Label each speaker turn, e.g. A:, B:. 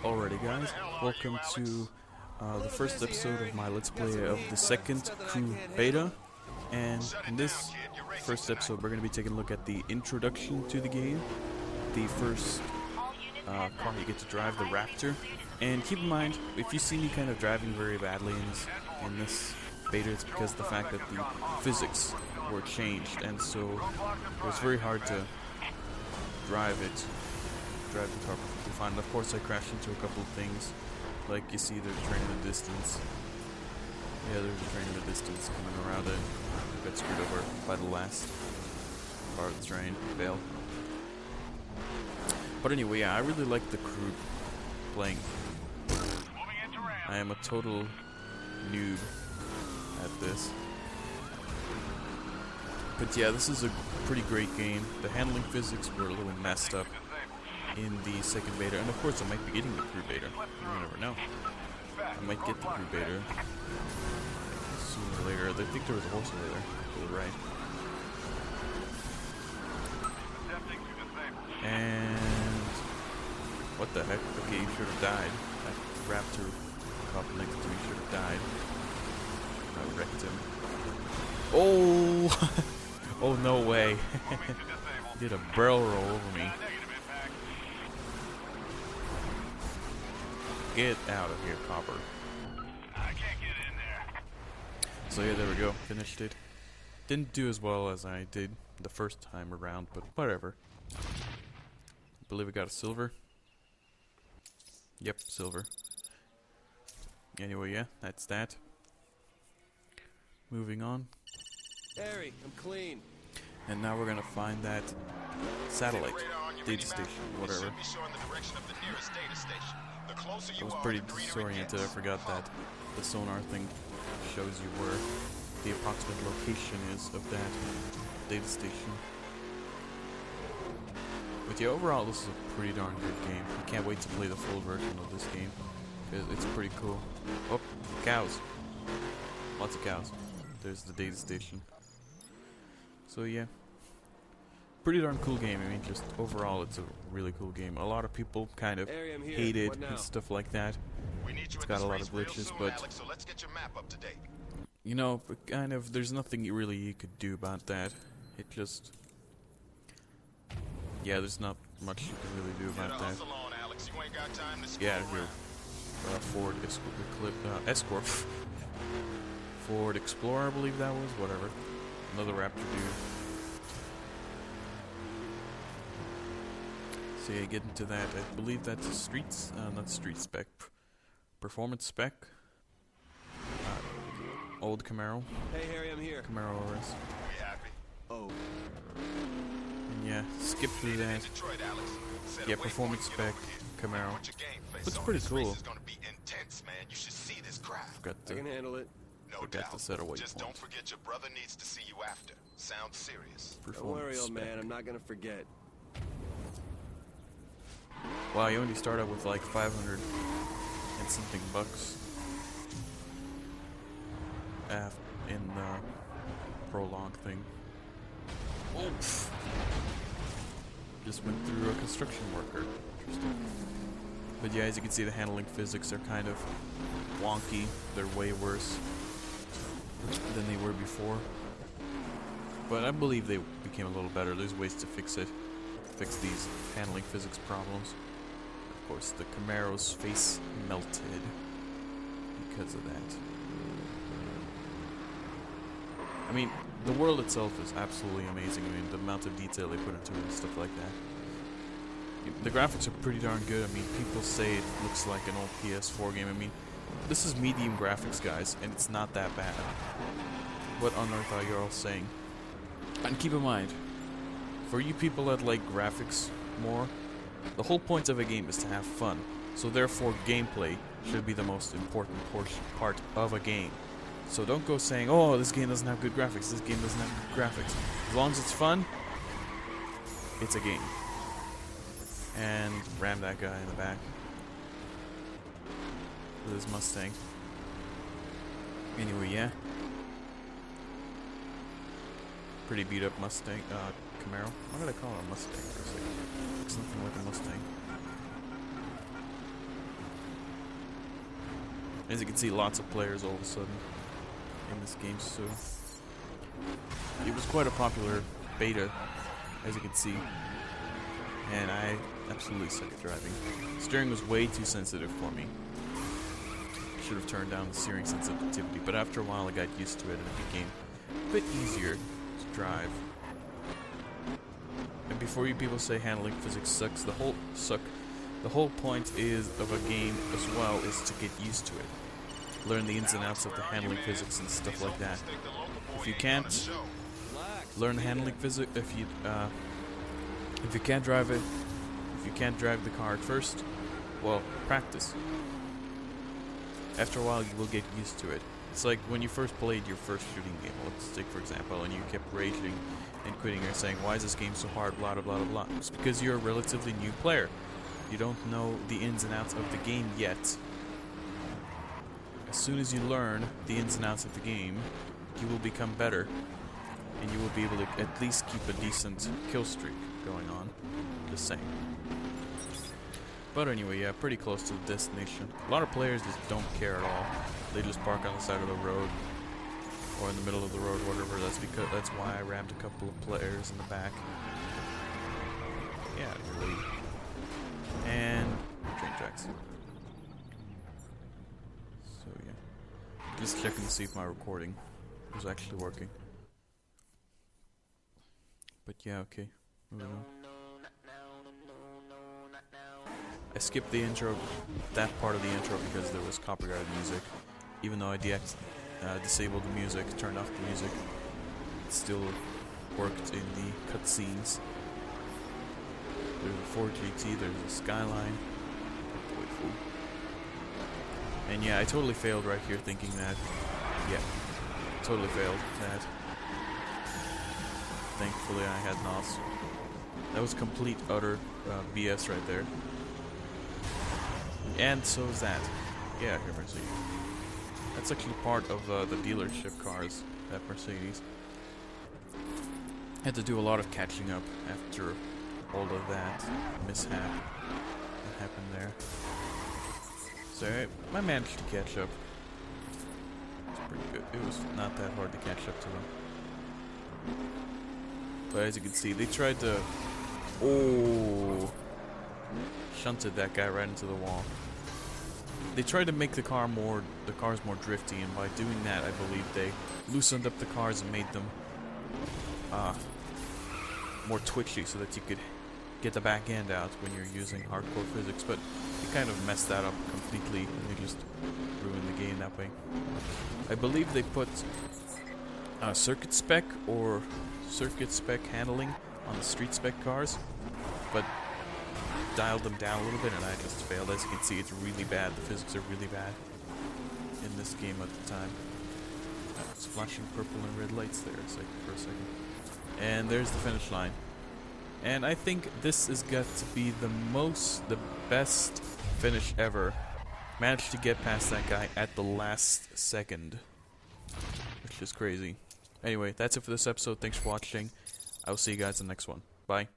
A: Alrighty guys, welcome to the first episode of my Let's Play of the second crew beta. And in this first episode we're going to be taking a look at the introduction to the game, the first car you get to drive, the Raptor. And keep in mind, if you see me kind of driving very badly in this beta, it's because of the fact that the physics were changed, and so it was very hard to drive the car perfectly fine. And of course I crashed into a couple of things, like you see there's a train in the distance. Yeah, there's a train in the distance coming around it. I got screwed over by the last part of the train. Fail. But anyway, yeah, I really like the crew playing. I am a total noob at this. But yeah, this is a pretty great game. The handling physics were a little messed up in the second beta, and of course I might be getting the crew beta. You never know. I might get the crew beta sooner or later. I think there was a horse over there to the right. And what the heck? Okay, you should have died. That Raptor up next to me should have died. I wrecked him. Oh! Oh, no way. He did a barrel roll over me. Get out of here, Copper. So yeah, there we go. Finished it. Didn't do as well as I did the first time around, but whatever. I believe we got a silver. Yep, silver. Anyway, yeah, that's that. Moving on.
B: Harry, I'm clean.
A: And now we're gonna find that satellite data station, whatever. I was pretty disoriented. I forgot that the sonar thing shows you where the approximate location is of that data station. But yeah, overall this is a pretty darn good game. I can't wait to play the full version of this game, because it's pretty cool. Oh, cows. Lots of cows. There's the data station. So yeah, pretty darn cool game. I mean, just overall it's a really cool game. A lot of people kind of hate it and stuff like that. It's got a lot of glitches, but you know, kind of, there's nothing really you could do about that. It just, yeah, there's not much you can really do about that. Yeah, here, Ford Escort, Ford Explorer, I believe that was, whatever. Another Raptor dude. So yeah, get into that. I believe that's a streets, not street spec, performance spec. Old Camaro.
B: Hey Harry, I'm here.
A: Camaro RS.
B: Oh.
A: And yeah, skip through that. Yeah, performance spec Camaro. Looks pretty cool. Forgot
B: I can handle it.
A: to set a waypoint.
C: Just don't forget your brother needs to see you after. Sounds serious.
B: Don't worry, old man. I'm not gonna forget.
A: Wow, you only start out with like 500 and something bucks in the prologue thing. Oops. Just went through a construction worker. Interesting. But yeah, as you can see, the handling physics are kind of wonky. They're way worse than they were before. But I believe they became a little better. There's ways to fix it. Fix these handling physics problems. Of course, the Camaro's face melted because of that. I mean, the world itself is absolutely amazing. I mean, the amount of detail they put into it and stuff like that. The graphics are pretty darn good. I mean, people say it looks like an old PS4 game. I mean, this is medium graphics, guys, and it's not that bad. What on earth are you all saying? And keep in mind, for you people that like graphics more, the whole point of a game is to have fun. So therefore, gameplay should be the most important part of a game. So don't go saying, oh, this game doesn't have good graphics, this game doesn't have good graphics. As long as it's fun, it's a game. And ram that guy in the back with his Mustang. Anyway, yeah. Pretty beat up Mustang, Camaro. Why did I call it a Mustang for a second? Looks nothing like a Mustang. As you can see, lots of players all of a sudden in this game, so it was quite a popular beta, as you can see, and I absolutely suck at driving. Steering was way too sensitive for me. Should have turned down the steering sensitivity, but after a while I got used to it and it became a bit easier to drive. And before you people say handling physics sucks, the whole point is of a game as well is to get used to it. Learn the ins and outs of the handling physics and stuff like that. If you can't learn handling physics, if you can't drive it, if you can't drive the car at first, well, practice. After a while, you will get used to it. It's like when you first played your first shooting game, let's take for example, and you kept raging and quitting or saying, why is this game so hard, blah blah blah blah. It's because you're a relatively new player. You don't know the ins and outs of the game yet. As soon as you learn the ins and outs of the game, you will become better, and you will be able to at least keep a decent kill streak going on. Just saying. But anyway, yeah, pretty close to the destination. A lot of players just don't care at all. They just park on the side of the road or in the middle of the road, whatever. That's why I rammed a couple of players in the back. Yeah, you're late. And train tracks. So yeah, just checking to see if my recording was actually working. But yeah, okay. Moving on. I skipped the intro, that part of the intro, because there was copyrighted music. Even though I disabled the music, turned off the music, it still worked in the cutscenes. There's a Ford GT, there's a Skyline. And yeah, I totally failed right here thinking that, yeah, totally failed that. Thankfully I had NOS. That was complete, utter BS right there. And so is that. Yeah, here, Mercedes. That's actually part of the dealership cars at Mercedes. Had to do a lot of catching up after all of that mishap that happened there. So I managed to catch up. It's pretty good. It was not that hard to catch up to them. But as you can see, they tried to... Oh! Shunted that guy right into the wall. They tried to make the cars more drifty, and by doing that, I believe they loosened up the cars and made them more twitchy, so that you could get the back end out when you're using hardcore physics. But they kind of messed that up completely, and they just ruined the game that way. I believe they put circuit spec handling on the street spec cars, but dialed them down a little bit, and I just failed. As you can see, it's really bad. The physics are really bad in this game at the time. It's flashing purple and red lights there for a second. And there's the finish line. And I think this has got to be the best finish ever. Managed to get past that guy at the last second, which is crazy. Anyway, that's it for this episode. Thanks for watching. I will see you guys in the next one. Bye.